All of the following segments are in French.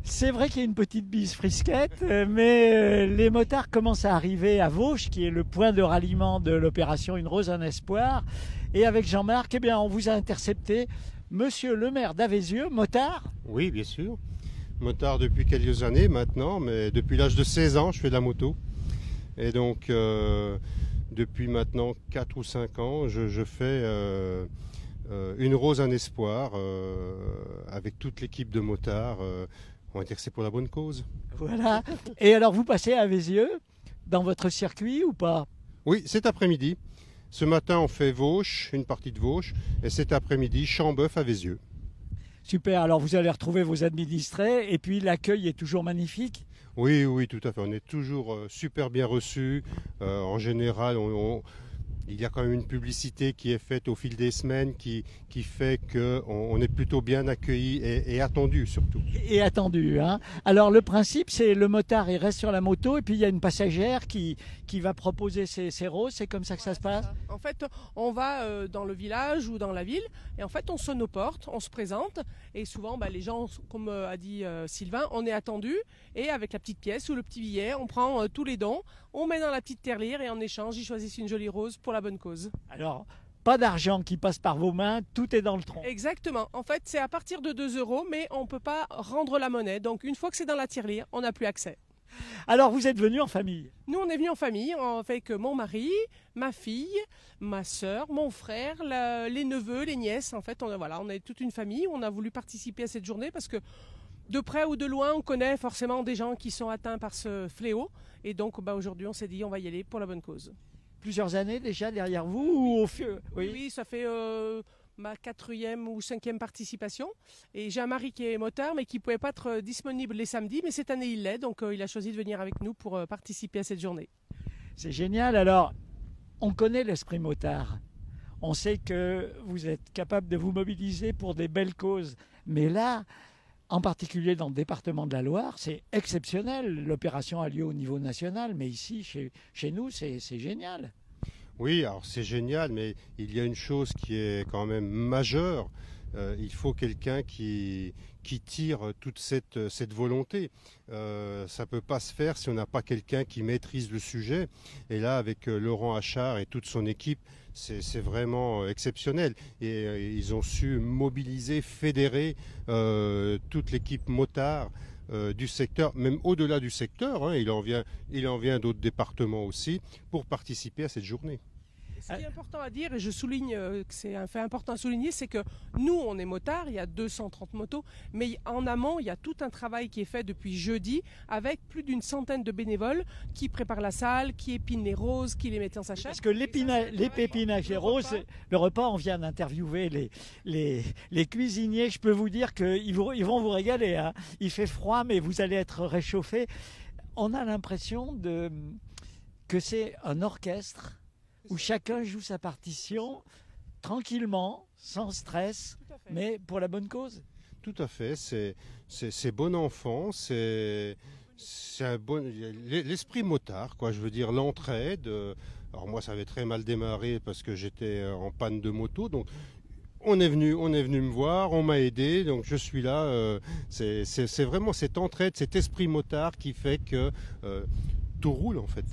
C'est vrai qu'il y a une petite bise frisquette, mais les motards commencent à arriver à Vauches, qui est le point de ralliement de l'opération Une Rose, un Espoir. Et avec Jean-Marc, eh bien, on vous a intercepté. Monsieur le maire d'Avézieux, motard. Oui, bien sûr. Motard depuis quelques années maintenant, mais depuis l'âge de 16 ans, je fais de la moto. Et donc, depuis maintenant 4 ou 5 ans, je fais Une Rose, un Espoir avec toute l'équipe de motards. On va dire que c'est pour la bonne cause. Voilà. Et alors, vous passez à Avézieux dans votre circuit ou pas? Oui, cet après-midi. Ce matin, on fait Vauches, une partie de Vauches, et cet après-midi, Chambeuf à Vézieux. Super, alors vous allez retrouver vos administrés, et puis l'accueil est toujours magnifique. Oui, oui, tout à fait. On est toujours super bien reçus. En général, il y a quand même une publicité qui est faite au fil des semaines qui fait qu'on est plutôt bien accueillis et attendus surtout. Et attendu, hein. Alors le principe, c'est le motard, il reste sur la moto, et puis il y a une passagère qui va proposer ses roses, c'est comme ça que ça se passe? En fait, on va dans le village ou dans la ville et en fait, on sonne aux portes, on se présente et souvent, les gens, comme a dit Sylvain, on est attendu et avec la petite pièce ou le petit billet, on prend tous les dons, on met dans la petite tirelire et en échange, ils choisissent une jolie rose pour la bonne cause. Alors, pas d'argent qui passe par vos mains, tout est dans le tronc. Exactement. En fait, c'est à partir de 2 euros, mais on ne peut pas rendre la monnaie. Donc, une fois que c'est dans la tirelire, on n'a plus accès. Alors, vous êtes venus en famille? Nous, on est venus en famille avec mon mari, ma fille, ma sœur, mon frère, les neveux, les nièces. En fait, on est toute une famille. On a voulu participer à cette journée parce que de près ou de loin, on connaît forcément des gens qui sont atteints par ce fléau. Et donc, aujourd'hui, on s'est dit, on va y aller pour la bonne cause. Plusieurs années déjà derrière vous ou au fur? Oui, ça fait ma 4e ou 5e participation. Et j'ai un mari qui est motard, mais qui ne pouvait pas être disponible les samedis. Mais cette année, il l'est. Donc, il a choisi de venir avec nous pour participer à cette journée. C'est génial. Alors, on connaît l'esprit motard. On sait que vous êtes capable de vous mobiliser pour des belles causes. Mais là, en particulier dans le département de la Loire, c'est exceptionnel. L'opération a lieu au niveau national, mais ici, chez nous, c'est génial. Oui, alors c'est génial, mais il y a une chose qui est quand même majeure. Il faut quelqu'un qui tire toute cette volonté. Ça ne peut pas se faire si on n'a pas quelqu'un qui maîtrise le sujet. Et là, avec Laurent Achard et toute son équipe, c'est vraiment exceptionnel. Et ils ont su mobiliser, fédérer toute l'équipe motard du secteur, même au-delà du secteur, hein, il en vient d'autres départements aussi, pour participer à cette journée. Ce qui est important à dire, et je souligne que c'est un fait important à souligner, c'est que nous, on est motards, il y a 230 motos, mais en amont, il y a tout un travail qui est fait depuis jeudi, avec plus d'une centaine de bénévoles qui préparent la salle, qui épinent les roses, qui les mettent en sachet. Parce que l'épépinage des roses, le repas, on vient d'interviewer les cuisiniers. Je peux vous dire qu'ils vont vous régaler, hein. Il fait froid, mais vous allez être réchauffé. On a l'impression que c'est un orchestre où chacun joue sa partition tranquillement, sans stress, mais pour la bonne cause. Tout à fait, c'est bon enfant, c'est l'esprit motard, quoi. Je veux dire l'entraide. Alors moi, ça avait très mal démarré parce que j'étais en panne de moto, donc on est venu me voir, on m'a aidé, donc je suis là. C'est vraiment cette entraide, cet esprit motard qui fait que tout roule en fait.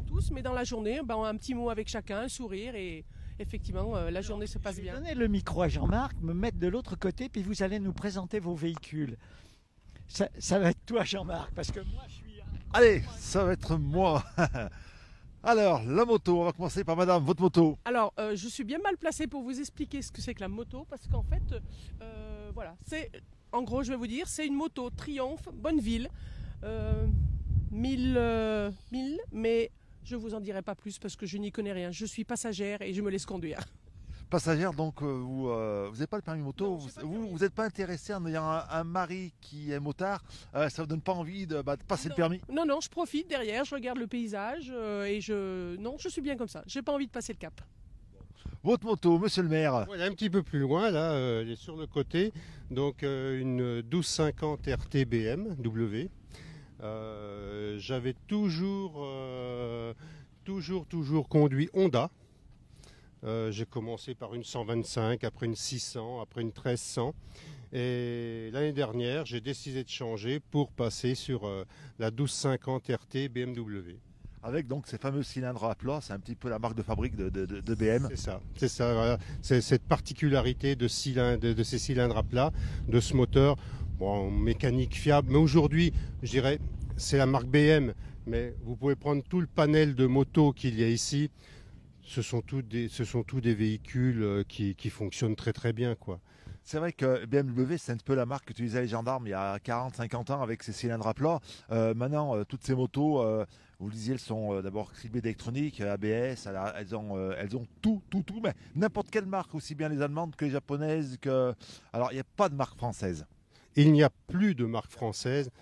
Tous, mais dans la journée, on a un petit mot avec chacun, un sourire et effectivement, la journée se passe bien. Je vais donner le micro à Jean-Marc, me mettre de l'autre côté, puis vous allez nous présenter vos véhicules. Ça va être toi, Jean-Marc, parce que moi, je suis... Allez, ça va être moi. Alors, la moto, on va commencer par madame, votre moto. Alors, je suis bien mal placée pour vous expliquer ce que c'est que la moto, parce qu'en fait, en gros, je vais vous dire, c'est une moto Triumph, Bonneville, 1000, mais je ne vous en dirai pas plus parce que je n'y connais rien. Je suis passagère et je me laisse conduire. Passagère, donc vous n'avez pas le permis moto, non, vous n'êtes pas intéressé en ayant un mari qui est motard, ça ne vous donne pas envie de passer le permis? Non, je profite derrière, je regarde le paysage je suis bien comme ça. J'ai pas envie de passer le cap. Votre moto, monsieur le maire? Voilà, un petit peu plus loin, là, elle est sur le côté, donc une 1250 RT BMW. J'avais toujours conduit Honda. J'ai commencé par une 125, après une 600, après une 1300. Et l'année dernière, j'ai décidé de changer pour passer sur la 1250 RT BMW. Avec donc ces fameux cylindres à plat, c'est un petit peu la marque de fabrique de BM. C'est ça, voilà. C'est cette particularité de ces cylindres à plat, de ce moteur, bon, mécanique fiable. Mais aujourd'hui, je dirais, c'est la marque BM, mais vous pouvez prendre tout le panel de motos qu'il y a ici. Ce sont tous des véhicules qui fonctionnent très très bien, quoi. C'est vrai que BMW, c'est un peu la marque qu'utilisaient les gendarmes il y a 40-50 ans avec ces cylindres à plat. Maintenant, toutes ces motos, vous le disiez, elles sont d'abord criblées d'électronique, ABS, elles ont tout. Mais n'importe quelle marque, aussi bien les allemandes que les japonaises. Alors, il n'y a pas de marque française. Il n'y a plus de marque française.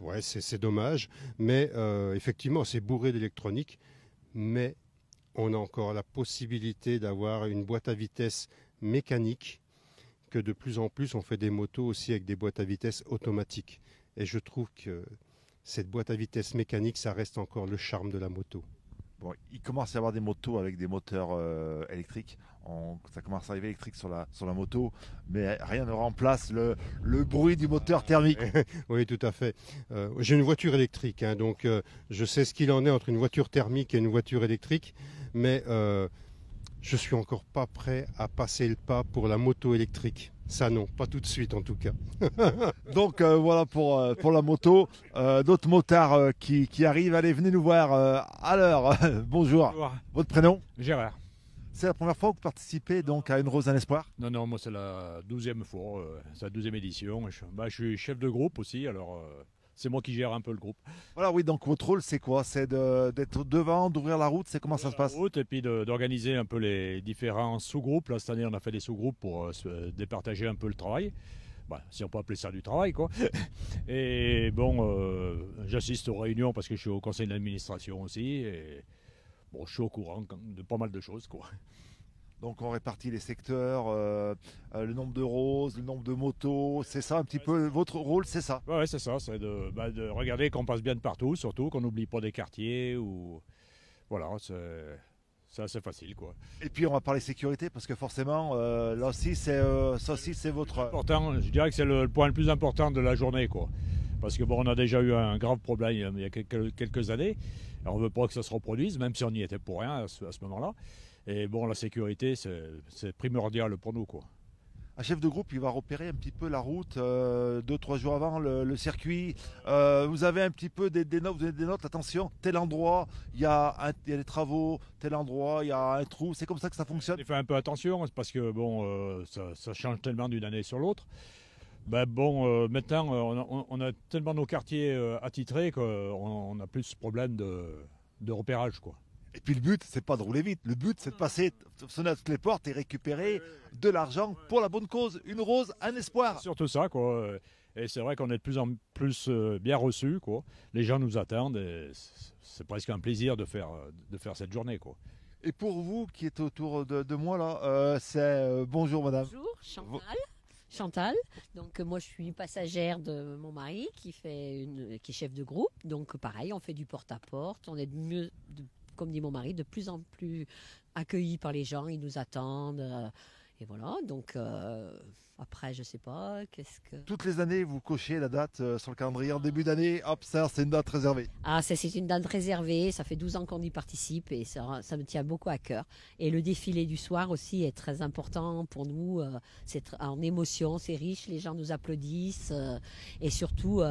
Ouais, c'est dommage. Mais effectivement, c'est bourré d'électronique. Mais on a encore la possibilité d'avoir une boîte à vitesse mécanique, que de plus en plus on fait des motos aussi avec des boîtes à vitesse automatiques. Et je trouve que cette boîte à vitesse mécanique, ça reste encore le charme de la moto. Bon, il commence à y avoir des motos avec des moteurs électriques. Ça commence à arriver électrique sur la moto, mais rien ne remplace le bruit du moteur thermique. Oui, tout à fait. J'ai une voiture électrique, hein, donc je sais ce qu'il en est entre une voiture thermique et une voiture électrique, mais je suis encore pas prêt à passer le pas pour la moto électrique. Ça non, pas tout de suite en tout cas. Donc voilà pour la moto. D'autres motards qui arrivent, allez, venez nous voir à l'heure. Bonjour. Bonjour. Votre prénom? Gérard. C'est la première fois que vous participez donc à Une Rose, un Espoir? Non, moi c'est la 12e fois, c'est la 12e édition. Je suis chef de groupe aussi, alors c'est moi qui gère un peu le groupe. Voilà, oui, donc votre rôle c'est quoi? C'est d'être devant, d'ouvrir la route, c'est comment ça se passe? Et puis d'organiser un peu les différents sous-groupes. Là, cette année, on a fait des sous-groupes pour se départager un peu le travail. Bah, si on peut appeler ça du travail, quoi. Et bon, j'assiste aux réunions parce que je suis au conseil d'administration aussi. Et bon, je suis au courant de pas mal de choses, quoi. Donc on répartit les secteurs, le nombre de roses, le nombre de motos, c'est ça un petit peu votre rôle, c'est ça? Ouais, c'est ça, c'est de regarder qu'on passe bien de partout, surtout qu'on n'oublie pas des quartiers ou voilà, c'est assez facile, quoi. Et puis on va parler sécurité parce que forcément là aussi ça aussi c'est votre important. Je dirais que c'est le point le plus important de la journée, quoi. Parce que bon, on a déjà eu un grave problème il y a quelques années. Alors on ne veut pas que ça se reproduise, même si on y était pour rien à ce moment-là. Et bon, la sécurité, c'est primordial pour nous, quoi. Un chef de groupe, il va repérer un petit peu la route 2-3 jours avant le circuit. Vous avez un petit peu des notes, vous avez des notes, attention, tel endroit, il y a des travaux, tel endroit, il y a un trou. C'est comme ça que ça fonctionne? On fait un peu attention, parce que bon, ça change tellement d'une année sur l'autre. Ben bon, maintenant, on a tellement nos quartiers attitrés qu'on n'a plus ce problème de repérage, quoi. Et puis le but, c'est pas de rouler vite. Le but, c'est de passer, sonner à toutes les portes et récupérer de l'argent pour la bonne cause. Une rose, un espoir. C'est surtout ça, quoi. Et c'est vrai qu'on est de plus en plus bien reçus, quoi. Les gens nous attendent et c'est presque un plaisir de faire cette journée, quoi. Et pour vous qui êtes autour de moi là, c'est bonjour madame. Bonjour, Chantal. Donc moi je suis passagère de mon mari qui est chef de groupe. Donc pareil, on fait du porte-à-porte. On est comme dit mon mari, de plus en plus accueillis par les gens. Ils nous attendent. Et voilà, donc après, je sais pas, qu'est-ce que... Toutes les années, vous cochez la date sur le calendrier en début d'année. Hop, ça, c'est une date réservée. Ah, c'est une date réservée. Ça fait 12 ans qu'on y participe et ça me tient beaucoup à cœur. Et le défilé du soir aussi est très important pour nous. C'est en émotion, c'est riche, les gens nous applaudissent. Et surtout,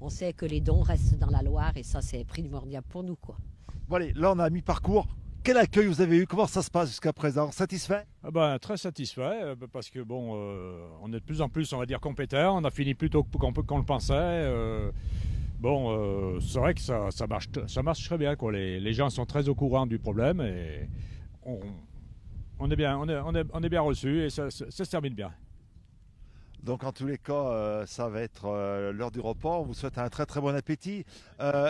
on sait que les dons restent dans la Loire et ça, c'est primordial pour nous, quoi. Bon allez, là on a mi-parcours. Quel accueil vous avez eu? Comment ça se passe jusqu'à présent? Satisfait? Très satisfait, parce que bon, on est de plus en plus, on va dire, compétents. On a fini plus tôt qu'on le pensait. C'est vrai que ça marche très bien, quoi. Les gens sont très au courant du problème et on est bien reçus et ça se termine bien. Donc en tous les cas, ça va être l'heure du repas. On vous souhaite un très très bon appétit.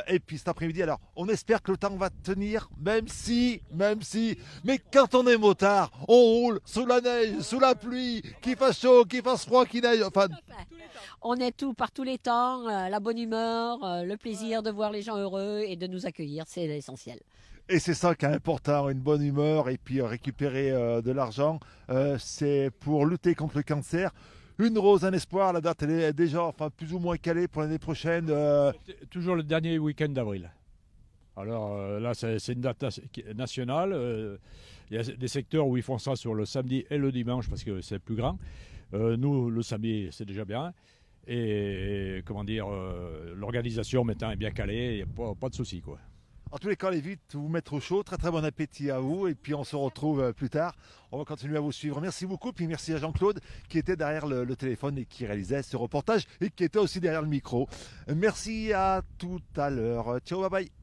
Et puis cet après-midi, alors on espère que le temps va tenir, même si. Mais quand on est motard, on roule sous la neige, sous la pluie, qu'il fasse chaud, qu'il fasse froid, qu'il neige. Enfin, on est par tous les temps, la bonne humeur, le plaisir de voir les gens heureux et de nous accueillir, c'est l'essentiel. Et c'est ça qui est important, une bonne humeur et puis récupérer de l'argent. C'est pour lutter contre le cancer. Une rose, un espoir, la date elle est déjà plus ou moins calée pour l'année prochaine. C'est toujours le dernier week-end d'avril. Alors là, c'est une date nationale. Il y a des secteurs où ils font ça sur le samedi et le dimanche parce que c'est plus grand. Nous, le samedi, c'est déjà bien. Et comment dire, l'organisation maintenant est bien calée, il n'y a pas de souci, quoi. En tous les cas, allez vite vous mettre au chaud. Très très bon appétit à vous. Et puis on se retrouve plus tard. On va continuer à vous suivre. Merci beaucoup. Puis merci à Jean-Claude qui était derrière le téléphone et qui réalisait ce reportage et qui était aussi derrière le micro. Merci à tout à l'heure. Ciao, bye bye.